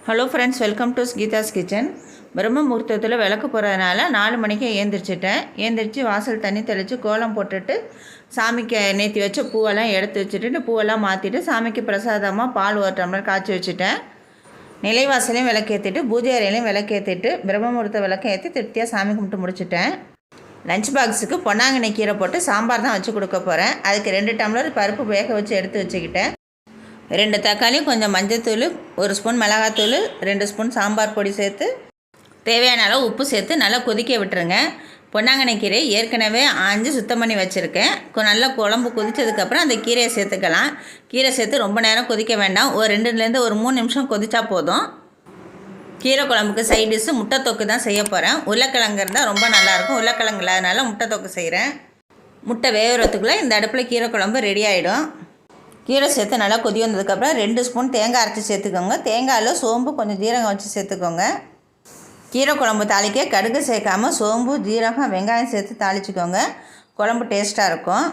Hello friends, welcome to Geetha's kitchen. பிரம்ம முகூர்த்தத்தில் விளக்கு போகிறதுனால 4 மணிக்கு ஏந்திரிச்சு வாசல் தண்ணி தெளித்து கோலம் போட்டுட்டு சாமிக்கு நேற்றி வச்ச பூவெல்லாம் எடுத்து வச்சுட்டு பூவெல்லாம் மாற்றிட்டு சாமிக்கு பிரசாதமாக பால் ஒரு டம்ளர் காய்ச்சி வச்சுட்டேன். நிலைவாசலையும் விளக்கேற்றிட்டு பூஜை அறையிலையும் விளக்கேற்றிட்டு பிரம்ம முகூர்த்த விளக்கம் ஏற்றி திருப்தியாக சாமி கும்பிட்டு முடிச்சுட்டேன். லஞ்ச் பாக்ஸுக்கு பொன்னாங்கண்ணி கீரை போட்டு சாம்பார் தான் வச்சு கொடுக்க போகிறேன். அதுக்கு 2 டம்ளர் பருப்பு வேக வச்சு எடுத்து வச்சுக்கிட்டேன். 2 தக்காளி, கொஞ்சம் மஞ்சத்தூள், 1 ஸ்பூன் மிளகாத்தூள், 2 ஸ்பூன் சாம்பார் பொடி சேர்த்து தேவையான அளவு உப்பு சேர்த்து நல்லா கொதிக்க விட்டுருங்க. பொன்னாங்கண்ணி கீரை ஏற்கனவே ஆஞ்சு சுத்தம் பண்ணி வச்சுருக்கேன். நல்லா குழம்பு கொதித்ததுக்கப்புறம் அந்த கீரையை சேர்த்துக்கலாம். கீரை சேர்த்து ரொம்ப நேரம் கொதிக்க வேண்டாம். ஒரு 2லேருந்து ஒரு 3 நிமிஷம் கொதிச்சா போதும். கீரை குழம்புக்கு சைட் டிஷ்ஷு முட்டை தொக்கு தான் செய்ய போகிறேன். உருளைக்கிழங்கு இருந்தால் ரொம்ப நல்லாயிருக்கும். உருளைக்கிழங்கு இல்லாதனால முட்டை தொக்கு செய்கிறேன். முட்டை வேகிறதுக்குள்ளே இந்த அடுப்பில் கீரை குழம்பு ரெடி ஆகிடும். கீரை சேர்த்து நல்லா கொதி வந்ததுக்கப்புறம் 2 ஸ்பூன் தேங்காய் அரைச்சி சேர்த்துக்கோங்க. தேங்காயில் சோம்பு கொஞ்சம் ஜீரகம் வச்சு சேர்த்துக்கோங்க. கீரை குழம்பு தாளிக்க கடுகு சேர்க்காமல் சோம்பு, ஜீரகம், வெங்காயம் சேர்த்து தாளிச்சிக்கோங்க. குழம்பு டேஸ்ட்டாக இருக்கும்.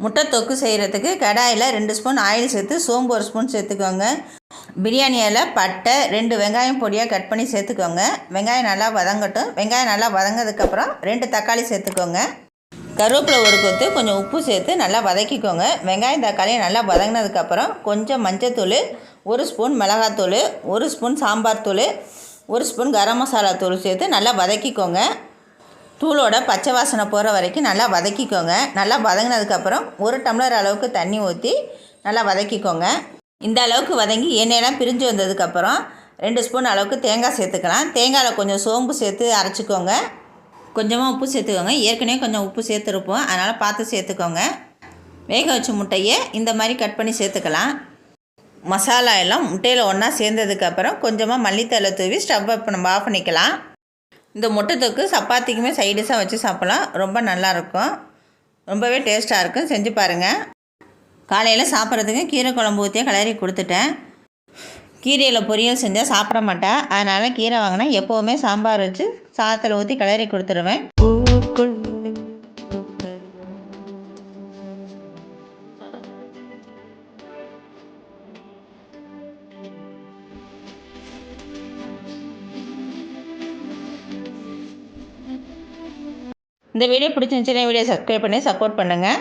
முட்டை தொக்கு செய்கிறதுக்கு கடாயில் 2 ஸ்பூன் ஆயில் சேர்த்து சோம்பு 1 ஸ்பூன் சேர்த்துக்கோங்க. பிரியாணி இலை, பட்டை, 2 வெங்காயம் பொடியாக கட் பண்ணி சேர்த்துக்கோங்க. வெங்காயம் நல்லா வதங்கட்டும். வெங்காயம் நல்லா வதங்கினதுக்கப்புறம் 2 தக்காளி சேர்த்துக்கோங்க. கருவேப்பிலை 1 கொத்து, கொஞ்சம் உப்பு சேர்த்து நல்லா வதக்கிக்கோங்க. வெங்காயம் தக்காளி நல்லா வதங்கினதுக்கப்புறம் கொஞ்சம் மஞ்சத்தூள், 1 ஸ்பூன் மிளகாத்தூள், 1 ஸ்பூன் சாம்பார் தூள், 1 ஸ்பூன் கரம் மசாலா தூள் சேர்த்து நல்லா வதக்கிக்கோங்க. தூளோட பச்சை வாசனை போகிற வரைக்கும் நல்லா வதக்கிக்கோங்க. நல்லா வதங்கினதுக்கப்புறம் 1 டம்ளர் அளவுக்கு தண்ணி ஊற்றி நல்லா வதக்கிக்கோங்க. இந்த அளவுக்கு வதங்கி எண்ணெயெல்லாம் பிரிஞ்சு வந்ததுக்கப்புறம் 2 ஸ்பூன் அளவுக்கு தேங்காய் சேர்த்துக்கலாம். தேங்காயில் கொஞ்சம் சோம்பு சேர்த்து அரைச்சிக்கோங்க. கொஞ்சமாக உப்பு சேர்த்துக்கோங்க. ஏற்கனவே கொஞ்சம் உப்பு சேர்த்துருப்போம், அதனால் பார்த்து சேர்த்துக்கோங்க. வேக வச்ச முட்டையை இந்த மாதிரி கட் பண்ணி சேர்த்துக்கலாம். மசாலா எல்லாம் முட்டையில் ஒன்றா சேர்ந்ததுக்கப்புறம் கொஞ்சமாக மல்லித்தலை தூவி ஸ்டவ்வை இப்போ நம்ம ஆஃப் பண்ணிக்கலாம். இந்த முட்டை தொக்கு சப்பாத்திக்குமே சைடிஷாக வச்சு சாப்பிட்லாம். ரொம்ப நல்லாயிருக்கும். ரொம்பவே டேஸ்ட்டாக இருக்கும். செஞ்சு பாருங்கள். காலையில் சாப்பிட்றதுக்கு கீரை குழம்பு ஊற்றியே கிளறி கொடுத்துட்டேன். கீரையில் பொரியல் செஞ்சால் சாப்பிட மாட்டேன். அதனால் கீரை வாங்கினா எப்போவுமே சாம்பார் வச்சு சாதத்தில் ஊற்றி கிளறி கொடுத்துருவேன். இந்த வீடியோ பிடிச்சிருந்துச்சுன்னா வீடியோ சப்ஸ்கிரைப் பண்ணி சப்போர்ட் பண்ணுங்கள்.